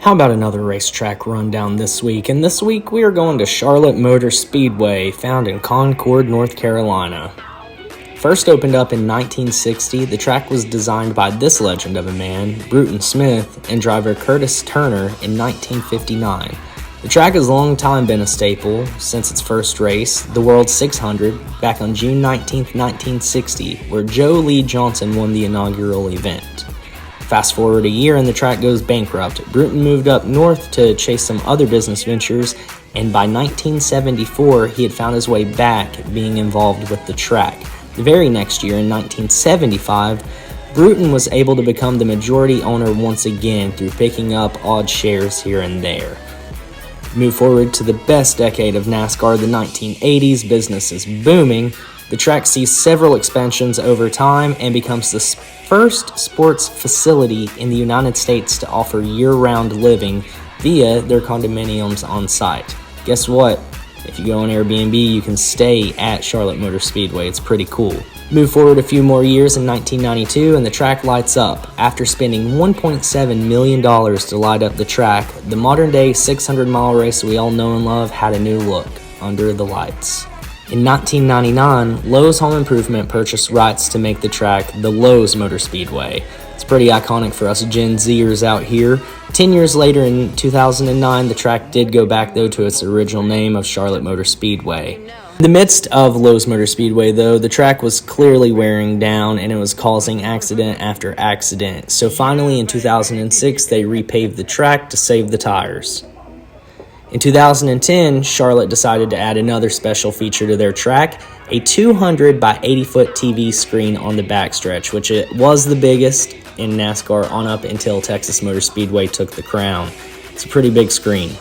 How about another racetrack rundown this week? And this week we are going to Charlotte Motor Speedway, found in Concord, North Carolina. First opened up in 1960, the track was designed by this legend of a man, Bruton Smith, and driver Curtis Turner in 1959. The track has long time been a staple since its first race, the World 600, back on June 19, 1960, where Joe Lee Johnson won the inaugural event. Fast forward a year and the track goes bankrupt. Bruton moved up north to chase some other business ventures, and by 1974 he had found his way back being involved with the track. The very next year, in 1975, Bruton was able to become the majority owner once again through picking up odd shares here and there. Move forward to the best decade of NASCAR, the 1980s. Business is booming. The track sees several expansions over time and becomes the first sports facility in the United States to offer year-round living via their condominiums on site. Guess what? If you go on Airbnb, you can stay at Charlotte Motor Speedway. It's pretty cool. Move forward a few more years in 1992 and the track lights up. After spending $1.7 million to light up the track, the modern-day 600-mile race we all know and love had a new look under the lights. In 1999, Lowe's Home Improvement purchased rights to make the track the Lowe's Motor Speedway. It's pretty iconic for us Gen Zers out here. 10 years later, in 2009, the track did go back though to its original name of Charlotte Motor Speedway. In the midst of Lowe's Motor Speedway though, the track was clearly wearing down and it was causing accident after accident. So finally in 2006, they repaved the track to save the tires. In 2010, Charlotte decided to add another special feature to their track, a 200 by 80 foot TV screen on the backstretch, which it was the biggest in NASCAR on up until Texas Motor Speedway took the crown. It's a pretty big screen.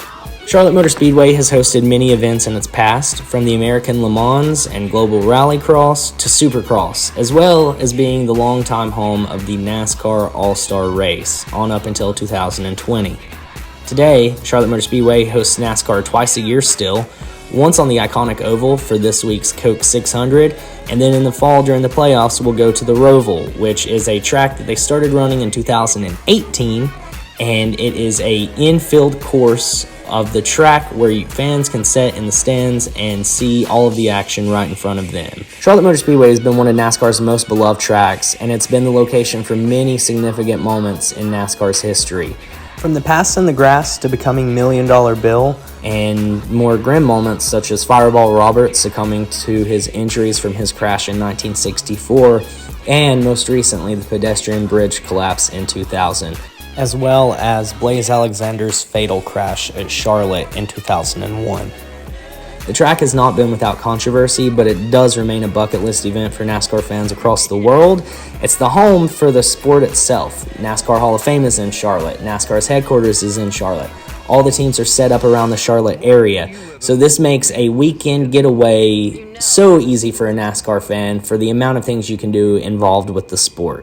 Charlotte Motor Speedway has hosted many events in its past, from the American Le Mans and Global Rallycross to Supercross, as well as being the longtime home of the NASCAR All-Star Race on up until 2020. Today, Charlotte Motor Speedway hosts NASCAR twice a year still, once on the iconic oval for this week's Coke 600, and then in the fall during the playoffs we'll go to the Roval, which is a track that they started running in 2018, and it is a infield course of the track where fans can sit in the stands and see all of the action right in front of them. Charlotte Motor Speedway has been one of NASCAR's most beloved tracks, and it's been the location for many significant moments in NASCAR's history. From the pass in the grass to becoming $1 Million Bill, and more grim moments such as Fireball Robert succumbing to his injuries from his crash in 1964, and most recently the pedestrian bridge collapse in 2000, as well as Blaze Alexander's fatal crash at Charlotte in 2001. The track has not been without controversy, but it does remain a bucket list event for NASCAR fans across the world. It's the home for the sport itself. NASCAR Hall of Fame is in Charlotte. NASCAR's headquarters is in Charlotte. All the teams are set up around the Charlotte area. So this makes a weekend getaway so easy for a NASCAR fan for the amount of things you can do involved with the sport.